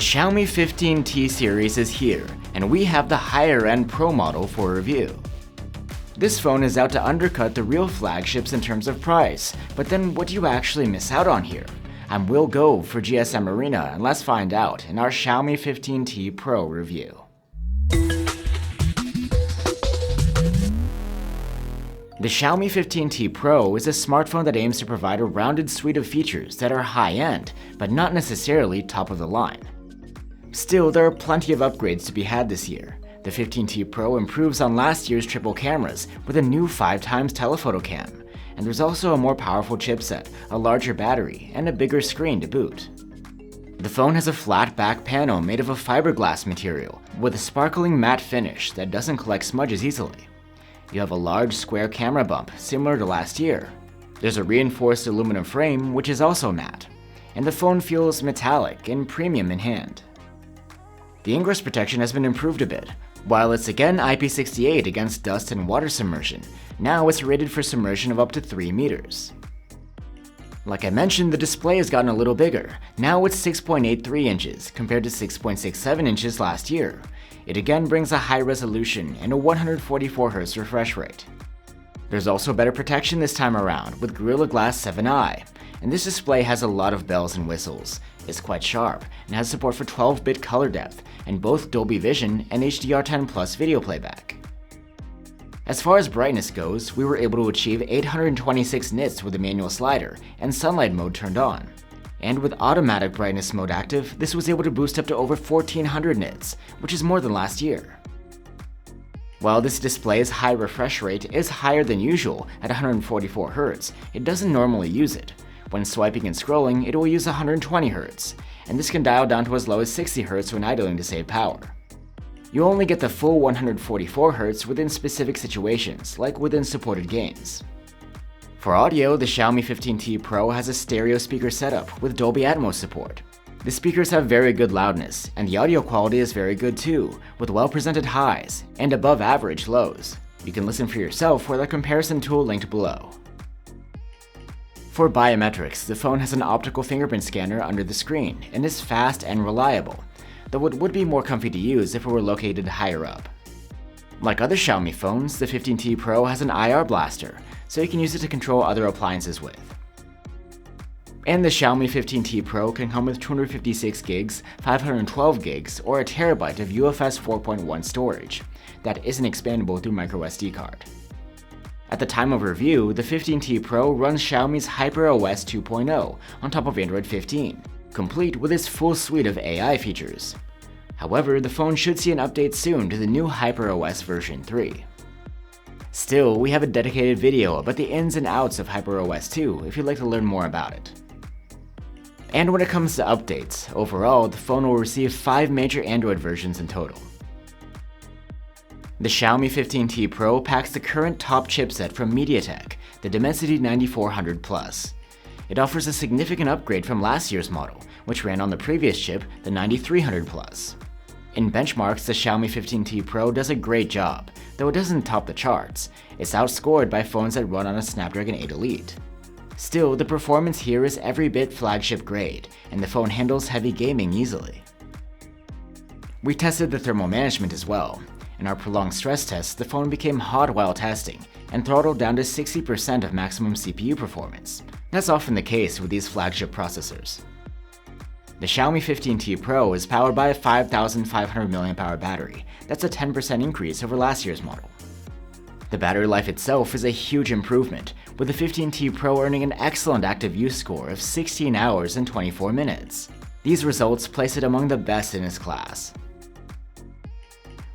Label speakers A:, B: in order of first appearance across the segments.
A: The Xiaomi 15T series is here, and we have the higher-end Pro model for review. This phone is out to undercut the real flagships in terms of price, but then what do you actually miss out on here? I'm Will Go for GSM Arena, and let's find out in our Xiaomi 15T Pro review. The Xiaomi 15T Pro is a smartphone that aims to provide a rounded suite of features that are high-end, but not necessarily top of the line. Still, there are plenty of upgrades to be had this year. The 15T Pro improves on last year's triple cameras with a new 5x telephoto cam, and there's also a more powerful chipset, a larger battery, and a bigger screen to boot. The phone has a flat back panel made of a fiberglass material with a sparkling matte finish that doesn't collect smudges easily. You have a large square camera bump similar to last year. There's a reinforced aluminum frame which is also matte, and the phone feels metallic and premium in hand. The ingress protection has been improved a bit. While it's again IP68 against dust and water submersion, now it's rated for submersion of up to 3 meters. Like I mentioned, the display has gotten a little bigger. Now it's 6.83 inches compared to 6.67 inches last year. It again brings a high resolution and a 144Hz refresh rate. There's also better protection this time around with Gorilla Glass 7i, and this display has a lot of bells and whistles. It's quite sharp and has support for 12-bit color depth and both Dolby Vision and HDR10 Plus video playback. As far as brightness goes, we were able to achieve 826 nits with the manual slider and sunlight mode turned on. And with automatic brightness mode active, this was able to boost up to over 1400 nits, which is more than last year. While this display's high refresh rate is higher than usual at 144Hz, it doesn't normally use it. When swiping and scrolling, it will use 120Hz, and this can dial down to as low as 60Hz when idling to save power. You only get the full 144Hz within specific situations, like within supported games. For audio, the Xiaomi 15T Pro has a stereo speaker setup with Dolby Atmos support. The speakers have very good loudness, and the audio quality is very good too, with well-presented highs and above-average lows. You can listen for yourself with a comparison tool linked below. For biometrics, the phone has an optical fingerprint scanner under the screen and is fast and reliable, though it would be more comfy to use if it were located higher up. Like other Xiaomi phones, the 15T Pro has an IR blaster, so you can use it to control other appliances with. And the Xiaomi 15T Pro can come with 256 gigs, 512 gigs, or a terabyte of UFS 4.1 storage that isn't expandable through microSD card. At the time of review, the 15T Pro runs Xiaomi's HyperOS 2.0 on top of Android 15, complete with its full suite of AI features. However, the phone should see an update soon to the new HyperOS version 3. Still, we have a dedicated video about the ins and outs of HyperOS 2 if you'd like to learn more about it. And when it comes to updates, overall, the phone will receive 5 major Android versions in total. The Xiaomi 15T Pro packs the current top chipset from MediaTek, the Dimensity 9400 Plus. It offers a significant upgrade from last year's model, which ran on the previous chip, the 9300 Plus. In benchmarks, the Xiaomi 15T Pro does a great job, though it doesn't top the charts. It's outscored by phones that run on a Snapdragon 8 Elite. Still, the performance here is every bit flagship grade, and the phone handles heavy gaming easily. We tested the thermal management as well. In our prolonged stress tests, the phone became hot while testing, and throttled down to 60% of maximum CPU performance. That's often the case with these flagship processors. The Xiaomi 15T Pro is powered by a 5500 mAh battery. That's a 10% increase over last year's model. The battery life itself is a huge improvement, with the 15T Pro earning an excellent active use score of 16 hours and 24 minutes. These results place it among the best in its class.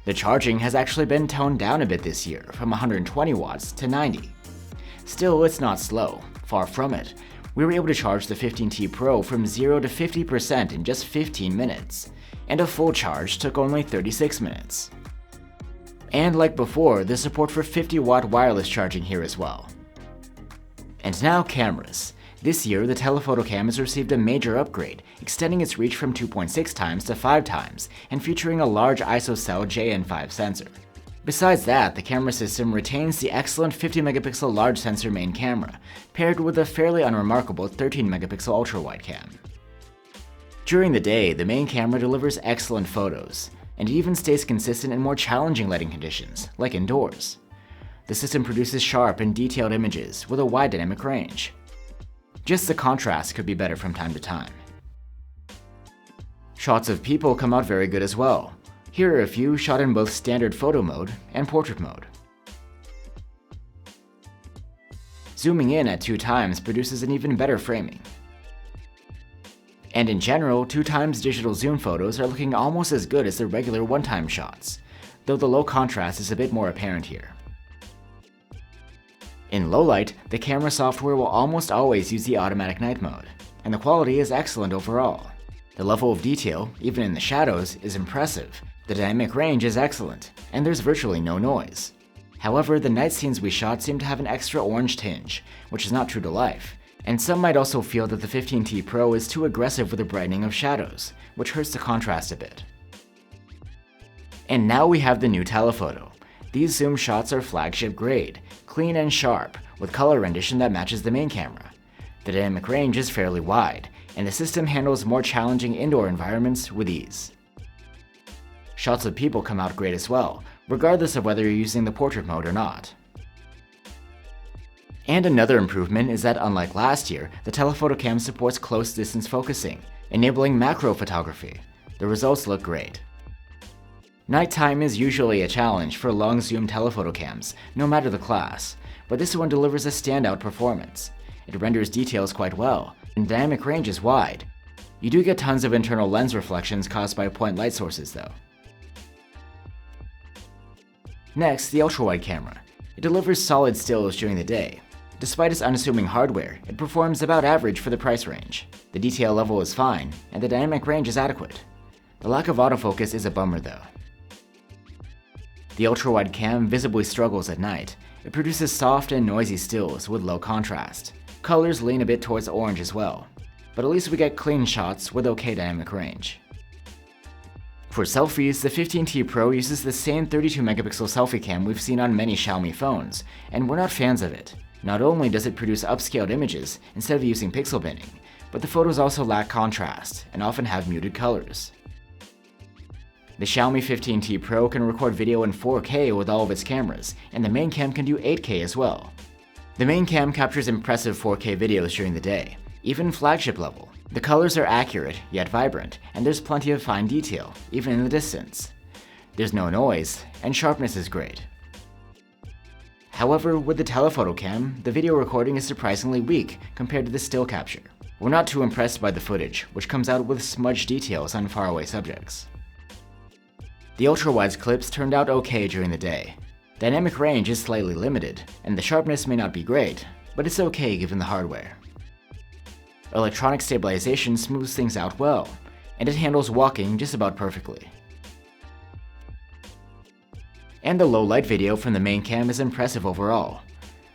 A: The charging has actually been toned down a bit this year, from 120 watts to 90. Still, it's not slow, far from it. We were able to charge the 15T Pro from 0 to 50% in just 15 minutes, and a full charge took only 36 minutes. And like before, there's support for 50-watt wireless charging here as well. And now cameras. This year, the Telephoto cam has received a major upgrade, extending its reach from 2.6 times to 5 times, and featuring a large ISOCELL JN5 sensor. Besides that, the camera system retains the excellent 50-megapixel large sensor main camera, paired with a fairly unremarkable 13-megapixel ultrawide cam. During the day, the main camera delivers excellent photos, and it even stays consistent in more challenging lighting conditions, like indoors. The system produces sharp and detailed images with a wide dynamic range. Just the contrast could be better from time to time. Shots of people come out very good as well. Here are a few shot in both standard photo mode and portrait mode. Zooming in at 2 times produces an even better framing. And in general, 2 times digital zoom photos are looking almost as good as the regular 1-time shots, though the low contrast is a bit more apparent here. In low light, the camera software will almost always use the automatic night mode, and the quality is excellent overall. The level of detail, even in the shadows, is impressive, the dynamic range is excellent, and there's virtually no noise. However, the night scenes we shot seem to have an extra orange tinge, which is not true to life, and some might also feel that the 15T Pro is too aggressive with the brightening of shadows, which hurts the contrast a bit. And now we have the new Telephoto. These zoom shots are flagship grade, clean and sharp, with color rendition that matches the main camera. The dynamic range is fairly wide, and the system handles more challenging indoor environments with ease. Shots of people come out great as well, regardless of whether you're using the portrait mode or not. And another improvement is that unlike last year, the Telephoto Cam supports close distance focusing, enabling macro photography. The results look great. Nighttime is usually a challenge for long zoom telephoto cams, no matter the class, but this one delivers a standout performance. It renders details quite well, and dynamic range is wide. You do get tons of internal lens reflections caused by point light sources though. Next, the Ultrawide camera. It delivers solid stills during the day. Despite its unassuming hardware, it performs about average for the price range. The detail level is fine, and the dynamic range is adequate. The lack of autofocus is a bummer though. The Ultrawide cam visibly struggles at night. It produces soft and noisy stills with low contrast. Colors lean a bit towards orange as well, but at least we get clean shots with okay dynamic range. For selfies, the 15T Pro uses the same 32-megapixel selfie cam we've seen on many Xiaomi phones, and we're not fans of it. Not only does it produce upscaled images instead of using pixel binning, but the photos also lack contrast and often have muted colors. The Xiaomi 15T Pro can record video in 4K with all of its cameras, and the main cam can do 8K as well. The main cam captures impressive 4K videos during the day, even flagship level. The colors are accurate, yet vibrant, and there's plenty of fine detail, even in the distance. There's no noise, and sharpness is great. However, with the Telephoto cam, the video recording is surprisingly weak compared to the still capture. We're not too impressed by the footage, which comes out with smudged details on faraway subjects. The Ultrawide's clips turned out okay during the day. Dynamic range is slightly limited, and the sharpness may not be great, but it's okay given the hardware. Electronic stabilization smooths things out well, and it handles walking just about perfectly. And the low light video from the main cam is impressive overall.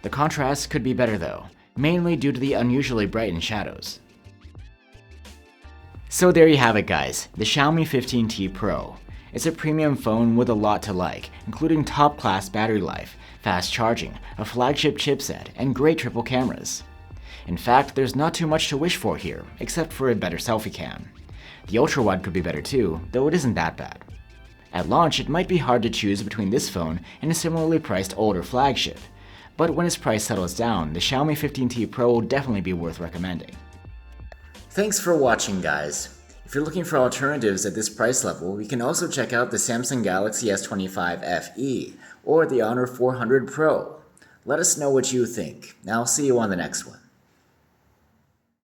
A: The contrast could be better though, mainly due to the unusually brightened shadows. So there you have it guys, the Xiaomi 15T Pro. It's a premium phone with a lot to like, including top-class battery life, fast charging, a flagship chipset, and great triple cameras. In fact, there's not too much to wish for here, except for a better selfie cam. The Ultrawide could be better too, though it isn't that bad. At launch, it might be hard to choose between this phone and a similarly priced older flagship, but when its price settles down, the Xiaomi 15T Pro will definitely be worth recommending. Thanks for watching guys. If you're looking for alternatives at this price level, you can also check out the Samsung Galaxy S25 FE or the Honor 400 Pro. Let us know what you think. I'll see you on the next one.